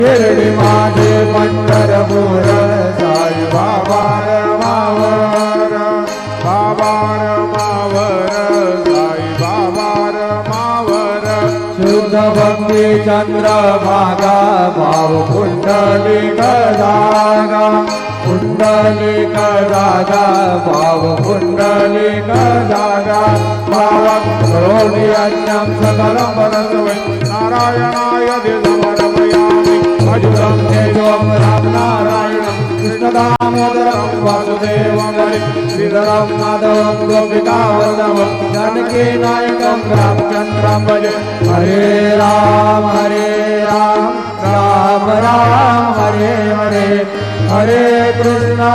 शिर्डी माझे पंढरपूर साई बाबा मावर बाबा मावर साई बाबा मावर शुद्ध भक्ती चंद्रभागा भाव पुंडलिक जागा पुंडलिक जागा भाव पुंडलिक जागा भावं करोमि अन्यं सकलं वदस्मै नारायणाय समर्पयामि अजुतं तेजों रामनारायणं कृष्णदामोदरं वासुदेवं हरिं श्रीधरं माधवं गोपिकावल्लभं जानकीनायकं रामचन्द्रं भजे हरे राम राम राम हरे हरे हरे कृष्ण